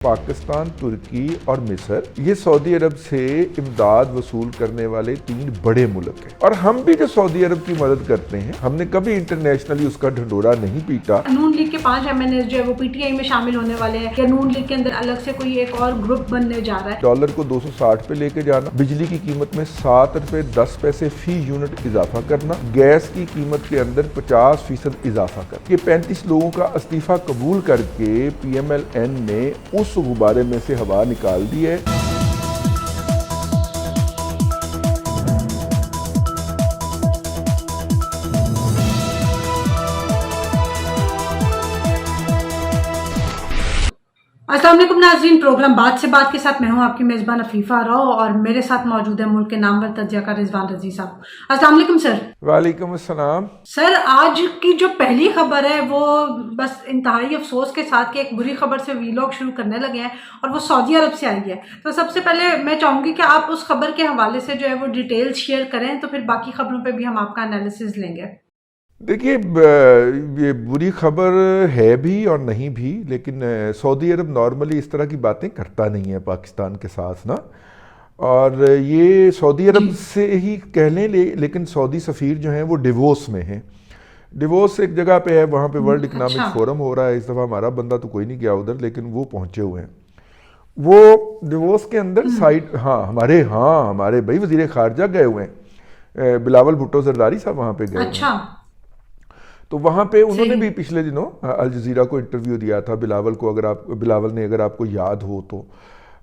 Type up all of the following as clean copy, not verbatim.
पाकिस्तान, तुर्की और मिस्र ये सऊदी अरब से इमदाद वसूल करने वाले 3 बड़े मुल्क हैं और हम भी जो सऊदी अरब की मदद करते हैं, हमने कभी इंटरनेशनली उसका ढंढोरा नहीं पीटा। नून लीग के 5 MNAs जो है वो PTI में शामिल होने वाले हैं या नून लीग के अंदर अलग से कोई एक और ग्रुप बनने जा रहा है। डॉलर को 260 पे लेके जाना, बिजली की कीमत में 7 रुपए 10 पैसे फी यूनिट इजाफा करना, गैस की कीमत के अंदर 50% इजाफा करना। ये 35 लोगों का इस्तीफा कबूल करके PMLN ने उस गुब्बारे में से हवा निकाल दी है। अस्सलाम वालेकुम नाज़रीन, प्रोग्राम बात से बात के साथ मैं हूं आपकी मेज़बान अफीफा राव और मेरे साथ मौजूद है मुल्क के नामवर तज्ज़ियाकार रिजवान रज़ी साहब। अस्सलाम वालेकुम सर। वालेकुम अस्सलाम। सर, आज की जो पहली खबर है वो बस इंतहाई अफसोस के साथ कि एक बुरी खबर से वीलॉग शुरू करने लगे हैं और वो सऊदी अरब से आई है। तो सबसे पहले मैं चाहूँगी कि आप उस खबर के हवाले से जो है वो डिटेल्स शेयर करें, तो फिर बाकी खबरों पर भी हम आपका एनालिसिस लेंगे। देखिए, ये बुरी खबर है भी और नहीं भी, लेकिन सऊदी अरब नॉर्मली इस तरह की बातें करता नहीं है पाकिस्तान के साथ ना। और ये सऊदी अरब से ही कह लें, लेकिन सऊदी सफ़ीर जो हैं वो डिवोर्स में हैं। डिवोर्स एक जगह पे है, वहाँ पे वर्ल्ड इकनॉमिक फोरम हो रहा है। इस दफ़ा हमारा बंदा तो कोई नहीं गया उधर, लेकिन वो पहुँचे हुए हैं। वो डिवोर्स के अंदर साइड हमारे भाई वज़ीर ख़ारजा गए हुए हैं, बिलावल भुट्टो जरदारी साहब वहाँ पे गए। अच्छा। तो वहाँ पे उन्होंने भी पिछले दिनों अल जज़ीरा को इंटरव्यू दिया था। बिलावल ने, अगर आपको याद हो तो,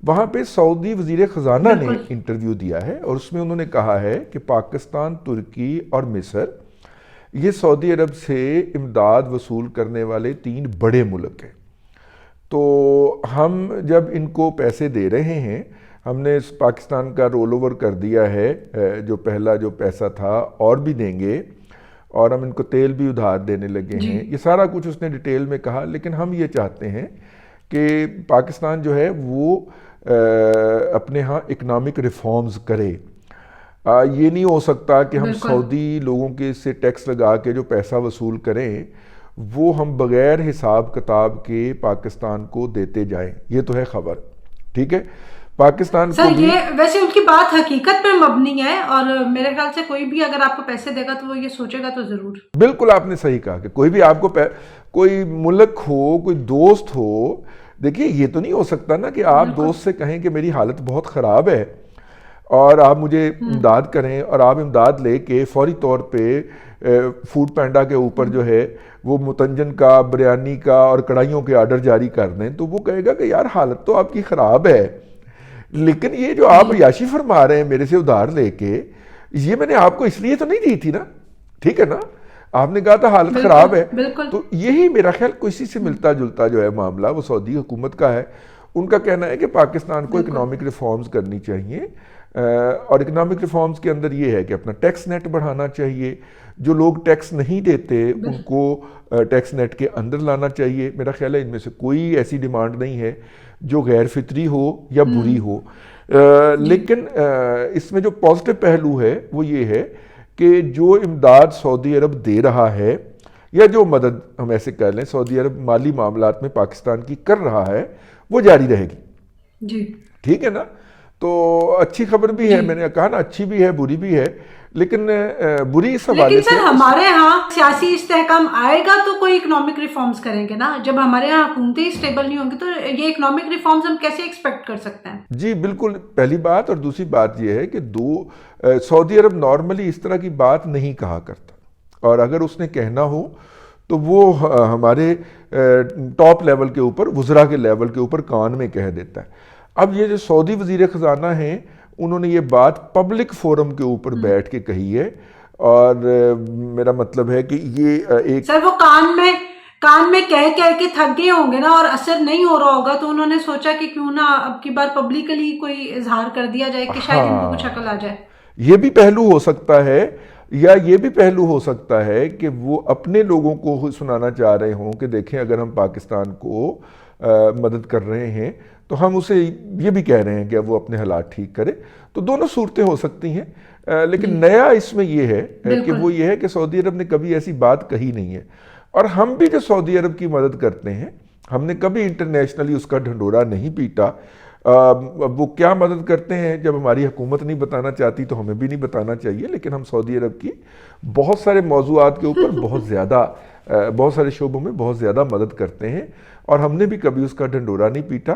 वहाँ पे सऊदी वज़ीर ख़ज़ाना ने इंटरव्यू दिया है और उसमें उन्होंने कहा है कि पाकिस्तान, तुर्की और मिस्र ये सऊदी अरब से इमदाद वसूल करने वाले 3 बड़े मुल्क हैं। तो हम जब इनको पैसे दे रहे हैं, हमने पाकिस्तान का रोल ओवर कर दिया है, जो पहला जो पैसा था और भी देंगे, और हम इनको तेल भी उधार देने लगे हैं। ये सारा कुछ उसने डिटेल में कहा। लेकिन हम ये चाहते हैं कि पाकिस्तान जो है वो अपने यहाँ इकनॉमिक रिफॉर्म्स करे। ये नहीं हो सकता कि हम सऊदी लोगों के से टैक्स लगा के जो पैसा वसूल करें वो हम बग़ैर हिसाब किताब के पाकिस्तान को देते जाएं। ये तो है खबर, ठीक है। पाकिस्तान सर, ये वैसे उनकी बात हकीकत पे मबनी है और मेरे ख्याल से कोई भी अगर आपको पैसे देगा तो वो ये सोचेगा तो जरूर। बिल्कुल आपने सही कहा कि कोई भी आपको कोई मुल्क हो, कोई दोस्त हो। देखिए, ये तो नहीं हो सकता ना कि आप दोस्त से कहें कि मेरी हालत बहुत ख़राब है और आप मुझे इमदाद करें, और आप इमदाद लेके फौरी तौर पे फूड पैंडा के ऊपर जो है वो मुतंजन का, बिरयानी का और कढ़ाइयों के आर्डर जारी कर दें। तो वो कहेगा कि यार हालत तो आपकी ख़राब है, लेकिन ये जो आप याशी फरमा रहे हैं मेरे से उधार लेके, ये मैंने आपको इसलिए तो नहीं दी थी ना, ठीक है ना। आपने कहा था हालत ख़राब है, तो यही मेरा ख्याल किसी से मिलता जुलता जो है मामला वो सऊदी हुकूमत का है। उनका कहना है कि पाकिस्तान को इकनॉमिक रिफॉर्म्स करनी चाहिए, और इकनॉमिक रिफॉर्म्स के अंदर ये है कि अपना टैक्स नेट बढ़ाना चाहिए। जो लोग टैक्स नहीं देते उनको टैक्स नेट के अंदर लाना चाहिए। मेरा ख्याल है इनमें से कोई ऐसी डिमांड नहीं है जो गैर फितरी हो या बुरी हो। लेकिन इसमें जो पॉजिटिव पहलू है वो ये है कि जो इमदाद सऊदी अरब दे रहा है, या जो मदद हम ऐसे कह लें सऊदी अरब माली मामलात में पाकिस्तान की कर रहा है, वो जारी रहेगी जी, ठीक है ना। तो अच्छी खबर भी है, मैंने कहा ना, अच्छी भी है बुरी भी है। लेकिन बुरी इस हवाले से, हमारे यहाँ सियासी इस्तेहकाम आएगा तो कोई इकोनॉमिक रिफॉर्म्स करेंगे ना। जब हमारे यहाँ हुकूमतें स्टेबल नहीं होंगी तो ये इकोनॉमिक रिफॉर्म्स हम कैसे एक्सपेक्ट कर सकते हैं? जी बिल्कुल, पहली बात। और दूसरी बात ये है कि सऊदी अरब नॉर्मली इस तरह की बात नहीं कहा करता, और अगर उसने कहना हो तो वो हमारे टॉप लेवल के ऊपर, वुज़रा के लेवल के ऊपर कान में कह देता है। अब ये जो सऊदी वज़ीर ख़ज़ाना हैं, उन्होंने ये बात पब्लिक फोरम के ऊपर बैठ के कही है, और मेरा मतलब है कि ये एक, सर, वो कान में कह के थक गए होंगे ना, और असर नहीं हो रहा होगा, तो उन्होंने सोचा कि क्यों ना अब की बार पब्लिकली कोई इजहार कर दिया जाए कि शायद इनको कुछ अकल आ जाए। ये भी पहलू हो सकता है, या ये भी पहलू हो सकता है कि वो अपने लोगों को सुनाना चाह रहे हों कि देखें, अगर हम पाकिस्तान को मदद कर रहे हैं तो हम उसे ये भी कह रहे हैं कि अब वो अपने हालात ठीक करे। तो दोनों सूरतें हो सकती हैं। लेकिन नया इसमें ये है कि वो ये है कि सऊदी अरब ने कभी ऐसी बात कही नहीं है, और हम भी जो सऊदी अरब की मदद करते हैं हमने कभी इंटरनेशनली उसका ढंढोरा नहीं पीटा। अब वो क्या मदद करते हैं, जब हमारी हुकूमत नहीं बताना चाहती तो हमें भी नहीं बताना चाहिए, लेकिन हम सऊदी अरब की बहुत सारे मौज़ूआत के ऊपर बहुत सारे शोबों में बहुत ज़्यादा मदद करते हैं, और हमने भी कभी उसका ढंढोरा नहीं पीटा।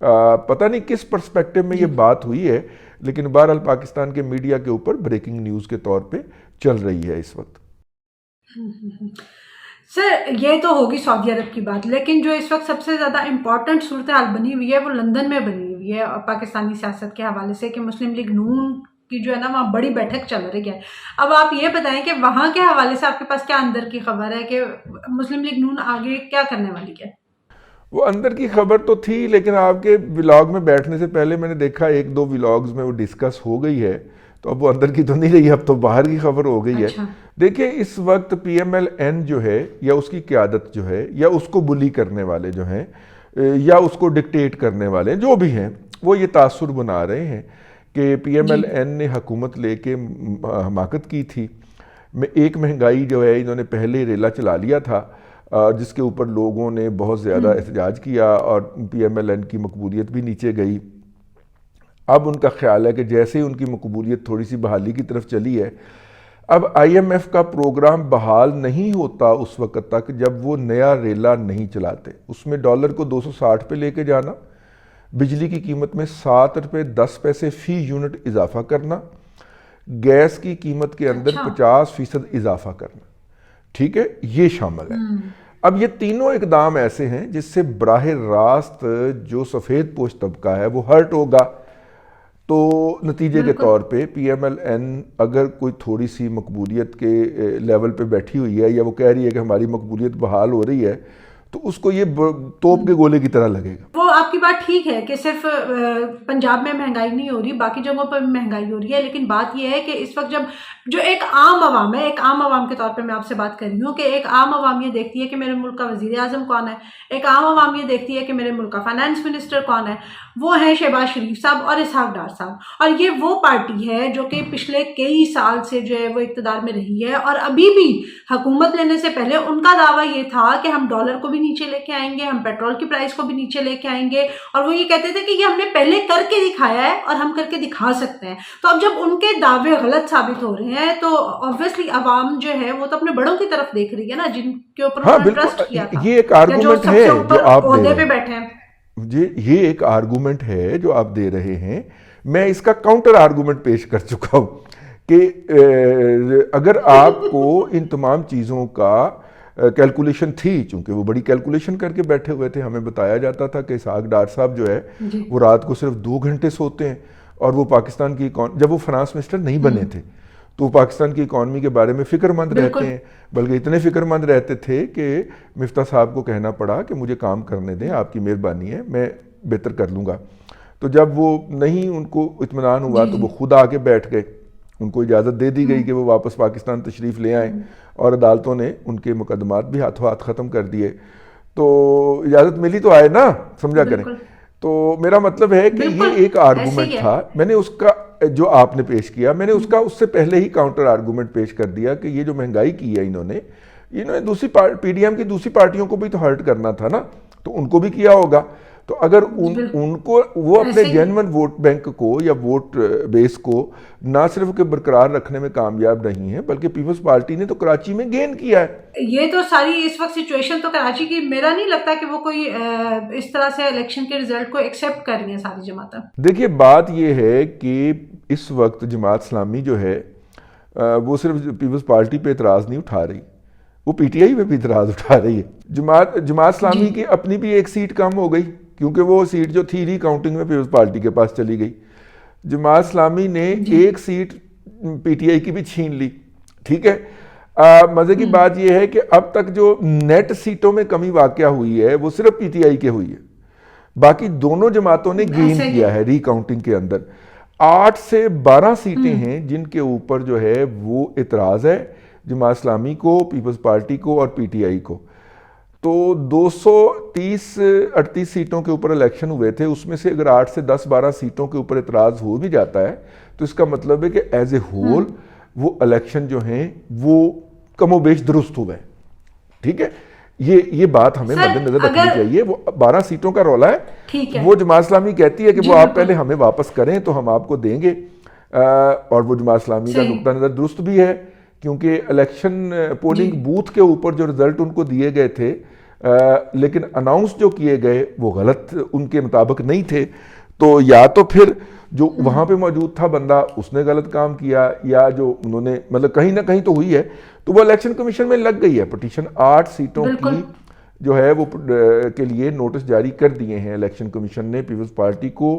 पता नहीं किस पर्सपेक्टिव में ये बात हुई है, लेकिन बहरहाल पाकिस्तान के मीडिया के ऊपर ब्रेकिंग न्यूज़ के तौर पे चल रही है इस वक्त। सर, ये तो होगी सऊदी अरब की बात, लेकिन जो इस वक्त सबसे ज़्यादा इम्पॉर्टेंट सूरत हाल बनी हुई है वो लंदन में बनी हुई है, और पाकिस्तानी सियासत के हवाले से कि मुस्लिम लीग नून की जो है ना वहाँ बड़ी बैठक चल रही है। अब आप ये बताएं कि वहाँ के हवाले से आपके पास क्या अंदर की खबर है कि मुस्लिम लीग नून आगे क्या करने वाली है? वो अंदर की खबर तो थी, लेकिन आपके व्लॉग में बैठने से पहले मैंने देखा एक दो व्लॉग्स में वो डिस्कस हो गई है, तो अब वो अंदर की तो नहीं रही, अब तो बाहर की खबर हो गई अच्छा। है। देखिए, इस वक्त PMLN जो है, या उसकी क़यादत जो है, या उसको बुली करने वाले जो हैं, या उसको डिक्टेट करने वाले जो भी हैं, वो ये तासुर बना रहे हैं कि PMLN ने हुकूमत लेके हमाकत की थी। एक महंगाई जो है इन्होंने पहले रेला चला लिया था, जिसके ऊपर लोगों ने बहुत ज़्यादा एहतजाज किया और PMLN की मकबूलियत भी नीचे गई। अब उनका ख्याल है कि जैसे ही उनकी मकबूलियत थोड़ी सी बहाली की तरफ चली है, अब IMF का प्रोग्राम बहाल नहीं होता उस वक्त तक जब वो नया रेला नहीं चलाते। उसमें डॉलर को 260 पे लेके जाना, बिजली की कीमत में 7 रुपये 10 पैसे फ़ी यूनिट इजाफा करना, गैस की कीमत के अंदर 50% इजाफा करना, ठीक है, ये शामिल है। अब ये तीनों इकदाम ऐसे हैं जिससे बराह रास्त जो सफ़ेद पोश तबका है वो हर्ट होगा। तो नतीजे के तौर पे PMLN अगर कोई थोड़ी सी मकबूलियत के लेवल पे बैठी हुई है, या वो कह रही है कि हमारी मकबूलियत बहाल हो रही है, तो उसको ये तोप के गोले की तरह लगेगा। वो आपकी बात ठीक है कि सिर्फ पंजाब में महंगाई नहीं हो रही, बाकी जगहों पर भी महंगाई हो रही है, लेकिन बात यह है कि इस वक्त जब जो एक आम आवाम है, एक आम आवाम के तौर पे मैं आपसे बात कर रही हूँ कि एक आम आवाम ये देखती है कि मेरे मुल्क का वजीर आजम कौन है, एक आम आवाम ये देखती है कि मेरे मुल्क का फाइनेंस मिनिस्टर कौन है, वो है शहबाज शरीफ साहब और इसहाक डार साहब। और ये वो पार्टी है जो कि पिछले कई साल से जो है वो इक़्तिदार में रही है, और अभी भी हुकूमत लेने से पहले उनका दावा ये था कि हम डॉलर को भी नीचे लेके आएंगे, हम पेट्रोल की प्राइस को भी नीचे लेके आएंगे, और वो ये कहते थे कि ये हमने पहले करके दिखाया है और हम करके दिखा सकते हैं। तो अब जब उनके दावे गलत साबित हो रहे हैं तो ऑब्वियसली आवाम जो है वो तो अपने बड़ों की तरफ देख रही है ना, जिनके ऊपर उन्होंने ट्रस्ट किया था, ये एक आर्गुमेंट है जो आप ओहदे पे बैठे हैं। ये एक आर्गुमेंट है जो आप दे रहे हैं। मैं इसका काउंटर आर्गुमेंट पेश कर चुका हूं कि अगर आपको इन तमाम चीज़ों का कैलकुलेशन थी, चूंकि वो बड़ी कैलकुलेशन करके बैठे हुए थे, हमें बताया जाता था कि इसहाक डार साहब जो है वो रात को सिर्फ 2 घंटे सोते हैं, और वो पाकिस्तान की जब वो फाइनेंस मिनिस्टर नहीं बने थे तो पाकिस्तान की इकॉनमी के बारे में फ़िक्रमंद रहते हैं, बल्कि इतने फ़िक्रमंद रहते थे कि मिफ्ता साहब को कहना पड़ा कि मुझे काम करने दें, आपकी मेहरबानी है, मैं बेहतर कर लूँगा। तो जब वो नहीं, उनको इत्मीनान हुआ तो वो खुद आके बैठ गए, उनको इजाज़त दे दी गई कि वो वापस पाकिस्तान तशरीफ़ ले आएँ, और अदालतों ने उनके मुकदमात भी हाथों हाथ ख़त्म कर दिए। तो इजाज़त मिली तो आए ना, समझा करें। तो मेरा मतलब है कि ये एक आर्गूमेंट था, मैंने उसका जो आपने पेश किया, मैंने उसका उससे पहले ही काउंटर आर्गूमेंट पेश कर दिया कि ये जो महंगाई की है इन्होंने दूसरी PDM की दूसरी पार्टियों को भी तो हर्ट करना था ना, तो उनको भी किया होगा। तो अगर उनको वो अपने जेन्युइन वोट बैंक को या वोट बेस को ना सिर्फ के बरकरार रखने में कामयाब नहीं है, बल्कि पीपल्स पार्टी ने तो कराची में गेन किया है। ये तो सारी इस वक्त सिचुएशन तो कराची की, मेरा नहीं लगता कि वो कोई इस तरह से इलेक्शन के रिजल्ट को एक्सेप्ट कर रही है सारी जमातें। देखिए, बात ये है कि इस वक्त जमात इस्लामी जो है वो सिर्फ पीपल्स पार्टी पे एतराज़ नहीं उठा रही, वो PTI पे भी एतराज़ उठा रही है। जमात इस्लामी की अपनी भी एक सीट कम हो गई, क्योंकि वो सीट जो थी रीकाउंटिंग में पीपल्स पार्टी के पास चली गई। जमात इस्लामी ने एक सीट PTI की भी छीन ली, ठीक है। मज़े की बात यह है कि अब तक जो नेट सीटों में कमी वाक़या हुई है वो सिर्फ PTI के हुई है, बाकी दोनों जमातों ने गेन किया है रीकाउंटिंग के अंदर। 8 से 12 सीटें हैं जिनके ऊपर जो है वो इतराज़ है जमात इस्लामी को, पीपल्स पार्टी को और PTI को। तो 230-38 सीटों के ऊपर इलेक्शन हुए थे, उसमें से अगर 8 से 10-12 सीटों के ऊपर इतराज़ हो भी जाता है तो इसका मतलब है कि एज ए होल वो इलेक्शन जो हैं वो कमोबेश दुरुस्त हुए, ठीक है। ये बात हमें सर, मद्देनजर रखनी अगर- चाहिए। वो 12 सीटों का रौला है, ठीक है। वो जमात इस्लामी कहती है कि जी, वो आप बिल्कुल। पहले हमें वापस करें तो हम आपको देंगे, और वो जमात इस्लामी का सही। नुक्ता नज़र दुरुस्त भी है, क्योंकि इलेक्शन पोलिंग बूथ के ऊपर जो रिजल्ट उनको दिए गए थे, लेकिन अनाउंस जो किए गए वो गलत उनके मुताबिक नहीं थे। तो या तो फिर जो वहाँ पे मौजूद था बंदा उसने गलत काम किया, या जो उन्होंने मतलब कहीं ना कहीं तो हुई है, तो वो इलेक्शन कमीशन में लग गई है पिटीशन। 8 सीटों बिल्कुल। की जो है वो के लिए नोटिस जारी कर दिए हैं इलेक्शन कमीशन ने पीपल्स पार्टी को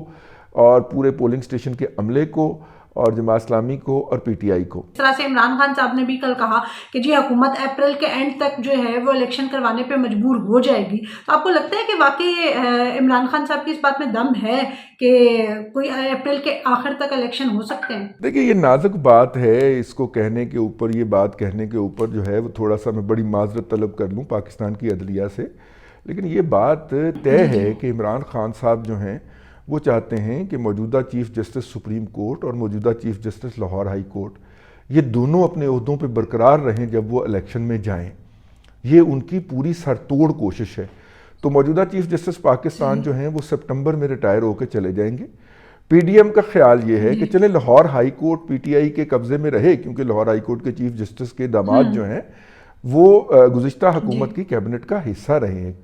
और पूरे पोलिंग स्टेशन के अमले को और जमात इस्लामी को और पीटीआई को। इस तरह से इमरान खान साहब ने भी कल कहा कि जी हुकूमत अप्रैल के एंड तक जो है वो इलेक्शन करवाने पे मजबूर हो जाएगी। तो आपको लगता है कि वाकई इमरान खान साहब की इस बात में दम है कि कोई अप्रैल के आखिर तक इलेक्शन हो सकते हैं? देखिए ये नाजुक बात है, इसको कहने के ऊपर, ये बात कहने के ऊपर जो है वो थोड़ा सा मैं बड़ी माजरत तलब कर लूँ पाकिस्तान की अदलिया से, लेकिन ये बात तय है कि इमरान खान साहब जो हैं वो चाहते हैं कि मौजूदा चीफ जस्टिस सुप्रीम कोर्ट और मौजूदा chief justice Lahore high court, ये दोनों अपने ओहदों पे बरकरार रहें जब वो इलेक्शन में जाएं। ये उनकी पूरी सरतोड़ कोशिश है। तो मौजूदा चीफ जस्टिस पाकिस्तान जो हैं वो सितंबर में रिटायर होकर चले जाएंगे। पीडीएम का ख्याल ये है कि चले लाहौर हाई कोर्ट पीटीआई के कब्जे में रहे, क्योंकि लाहौर हाई कोर्ट के चीफ जस्टिस के दामाद जो हैं वो गुज़िश्ता हुकूमत की कैबिनेट का हिस्सा रहे हैं,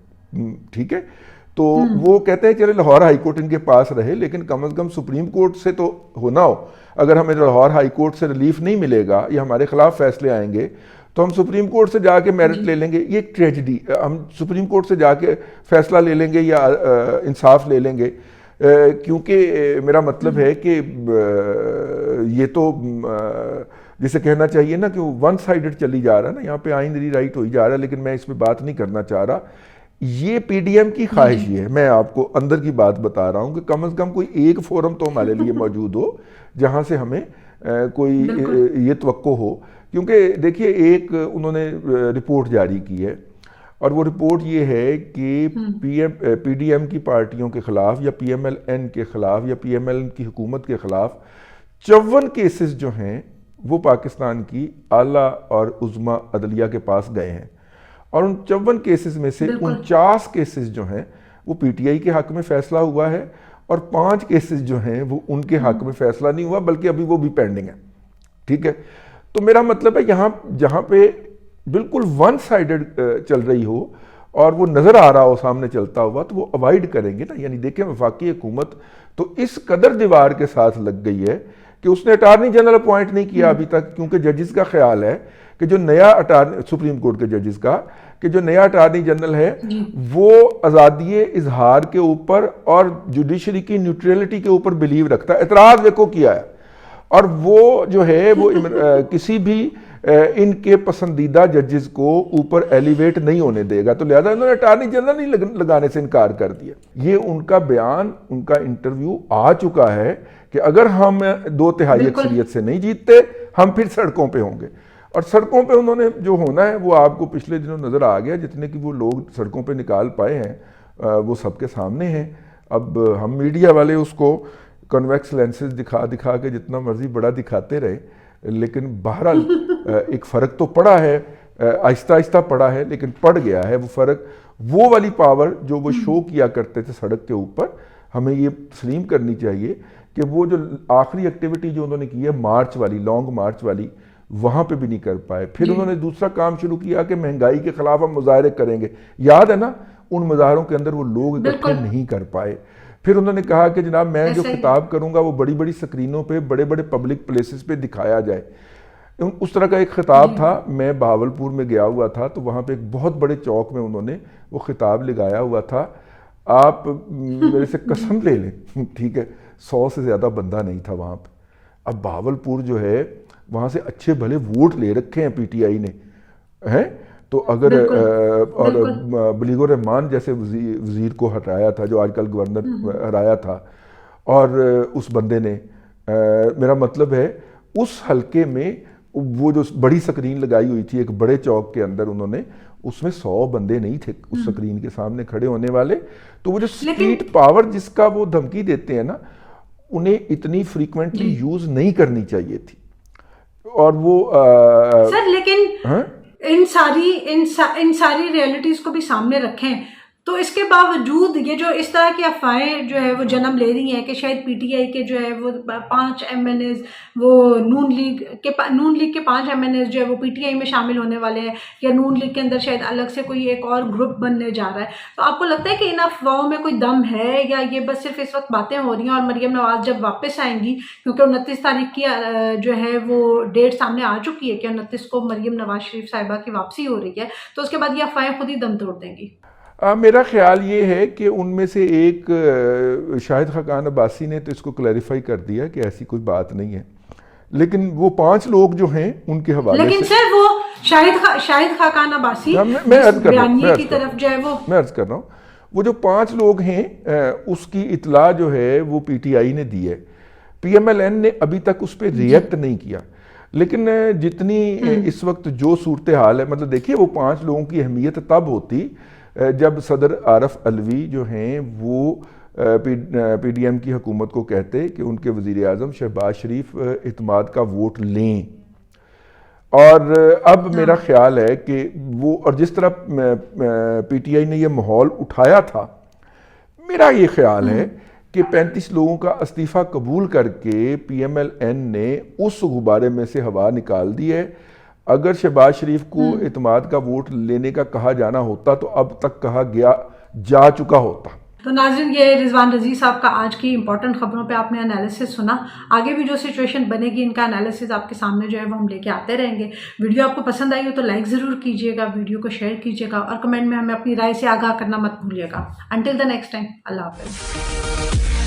ठीक है। तो वो कहते हैं चले लाहौर हाई कोर्ट इनके पास रहे, लेकिन कम से कम सुप्रीम कोर्ट से तो होना हो। अगर हमें लाहौर हाई कोर्ट से रिलीफ नहीं मिलेगा या हमारे खिलाफ फैसले आएंगे तो हम सुप्रीम कोर्ट से जाके मेरिट ले लेंगे। ये एक ट्रेजिडी, हम सुप्रीम कोर्ट से जाके फैसला ले लेंगे या इंसाफ ले लेंगे, क्योंकि मेरा मतलब है कि ये तो जिसे कहना चाहिए ना कि वन साइडेड चली जा रहा है ना, यहाँ पे आइन री राइट हो ही जा रहा है, लेकिन मैं इस पर बात नहीं करना चाह रहा। ये पीडीएम की ख्वाहिश ही है, मैं आपको अंदर की बात बता रहा हूँ कि कम से कम कोई एक फोरम तो हमारे लिए मौजूद हो जहाँ से हमें कोई ये तवक्को हो। क्योंकि देखिए एक उन्होंने रिपोर्ट जारी की है और वो रिपोर्ट ये है कि पीडीएम की पार्टियों के खिलाफ या पीएमएलएन के खिलाफ या पीएमएलएन की हुकूमत के खिलाफ 54 केसेस जो हैं वो पाकिस्तान की आला और उज़्मा अदलिया के पास गए हैं, और उन 54 केसेस में से 49 केसेस जो हैं वो पीटीआई के हक में फैसला हुआ है और 5 केसेस जो हैं वो उनके हक में फैसला नहीं हुआ, बल्कि अभी वो भी पेंडिंग है, ठीक है। तो मेरा मतलब है यहाँ जहाँ पे बिल्कुल वन साइडेड चल रही हो और वो नज़र आ रहा हो सामने चलता हुआ, तो वो अवॉइड करेंगे ना। यानी देखें वफाकी हुकूमत तो इस कदर दीवार के साथ लग गई है कि उसने अटार्नी जनरल अपॉइंट नहीं किया अभी तक, क्योंकि जजेस का ख्याल है कि जो नया अटार्नी, सुप्रीम कोर्ट के जजेस का, कि जो नया अटार्नी जनरल है वो आज़ादी इजहार के ऊपर और जुडिशरी की न्यूट्रलिटी के ऊपर बिलीव रखता है। एतराज़ देखो किया है, और वो जो है वो किसी भी इनके पसंदीदा जजेस को ऊपर एलिवेट नहीं होने देगा। तो लिहाजा इन्होंने अटार्नी जनरल नहीं लगाने से इनकार कर दिया। ये उनका बयान, उनका इंटरव्यू आ चुका है कि अगर हम 2/3 अक्सरियत से नहीं जीतते हम फिर सड़कों पे होंगे। और सड़कों पे उन्होंने जो होना है वो आपको पिछले दिनों नज़र आ गया, जितने कि वो लोग सड़कों पे निकाल पाए हैं वो सबके सामने हैं। अब हम मीडिया वाले उसको कन्वेक्स लेंसेज दिखा दिखा के जितना मर्जी बड़ा दिखाते रहे, लेकिन बहरहाल एक फ़र्क तो पड़ा है, आहिस्ता आहिस्ता पड़ा है, लेकिन पड़ गया है वो फ़र्क। वो वाली पावर जो वो शो किया करते थे सड़क के ऊपर, हमें ये तस्लीम करनी चाहिए कि वो जो आखिरी एक्टिविटी जो उन्होंने की है मार्च वाली, लॉन्ग मार्च वाली, वहाँ पे भी नहीं कर पाए। फिर उन्होंने दूसरा काम शुरू किया कि महंगाई के खिलाफ हम मुजाहरे करेंगे, याद है ना, उन मुजाहरों के अंदर वो लोग इकट्ठे नहीं कर पाए। फिर उन्होंने कहा कि जनाब मैं जो खिताब करूंगा वो बड़ी बड़ी स्क्रीनों पे, बड़े बड़े पब्लिक प्लेसेस पे दिखाया जाए। उस तरह का एक खिताब था। मैं बहावलपुर में गया हुआ था, तो वहाँ पे एक बहुत बड़े चौक में उन्होंने वो खिताब लगाया हुआ था। आप मेरे से कसम ले लें, ठीक है, 100 से ज़्यादा बंदा नहीं था वहाँ पे। अब बहावलपुर जो है वहाँ से अच्छे भले वोट ले रखे हैं पीटीआई ने, हैं, तो अगर और बलीगुर रहमान जैसे वजीर को हटाया था, जो आजकल गवर्नर हराया था, और उस बंदे ने मेरा मतलब है उस हलके में वो जो बड़ी स्क्रीन लगाई हुई थी एक बड़े चौक के अंदर, उन्होंने उसमें 100 बंदे नहीं थे उस स्क्रीन के सामने खड़े होने वाले। तो वो जो स्ट्रीट पावर जिसका वो धमकी देते हैं ना, उन्हें इतनी फ्रीक्वेंटली यूज नहीं करनी चाहिए थी। और वो सर लेकिन इन सारी रियलिटीज को भी सामने रखें, तो इसके बावजूद ये जो इस तरह की अफवाहें जो है वो जन्म ले रही हैं कि शायद पीटीआई के जो है वो 5 एमएनएज, वो नून लीग के 5 एमएनएज जो है वो पीटीआई में शामिल होने वाले हैं, या नून लीग के अंदर शायद अलग से कोई एक और ग्रुप बनने जा रहा है, तो आपको लगता है कि इन अफवाहों में कोई दम है, या ये बस सिर्फ इस वक्त बातें हो रही हैं और मरियम नवाज जब वापस आएंगी, क्योंकि 29 तारीख की जो है वो डेट सामने आ चुकी है कि 29 को मरियम नवाज शरीफ साहिबा की वापसी हो रही है, तो उसके बाद ये अफवाहें खुद ही दम तोड़ देंगी? मेरा ख्याल ये है कि उनमें से एक शाहिद खाकान अब्बासी ने तो इसको क्लैरिफाई कर दिया कि ऐसी कोई बात नहीं है, लेकिन वो 5 लोग जो हैं उनके हवाले लेकिन से, सर वो शाहिद खाकान अब्बासी मैं अर्ज कर रहा हूँ, की तरफ जो है मैं अर्ज कर रहा हूँ, वो जो 5 लोग हैं उसकी इतला जो है वो पीटीआई ने दी है, पीएमएलएन ने अभी तक उस पर रिएक्ट नहीं किया। लेकिन जितनी इस वक्त जो सूरत हाल है, मतलब देखिए वो 5 लोगों की अहमियत तब होती जब सदर आरफ अलवी जो हैं वो पीडीएम की हुकूमत को कहते कि उनके वज़ीर आज़म शहबाज शरीफ इत्माद का वोट लें। और अब मेरा ख्याल है कि वो, और जिस तरह पीटीआई ने ये माहौल उठाया था, मेरा ये ख्याल है कि 35 लोगों का इस्तीफ़ा कबूल करके पीएमएलएन ने उस गुब्बारे में से हवा निकाल दी है। अगर शहबाज शरीफ को इत्माद का वोट लेने का कहा जाना होता तो अब तक कहा जा चुका होता। तो नाज़रीन, ये रिजवान रज़ी साहब का आज की इंपॉर्टेंट खबरों पे आपने एनालिसिस सुना। आगे भी जो सिचुएशन बनेगी इनका एनालिसिस आपके सामने जो है वो हम लेके आते रहेंगे। वीडियो आपको पसंद आई हो तो लाइक ज़रूर कीजिएगा, वीडियो को शेयर कीजिएगा और कमेंट में हमें अपनी राय से आगाह करना मत भूलिएगा। अंटिल द नेक्स्ट टाइम, अल्लाह हाफ़िज़।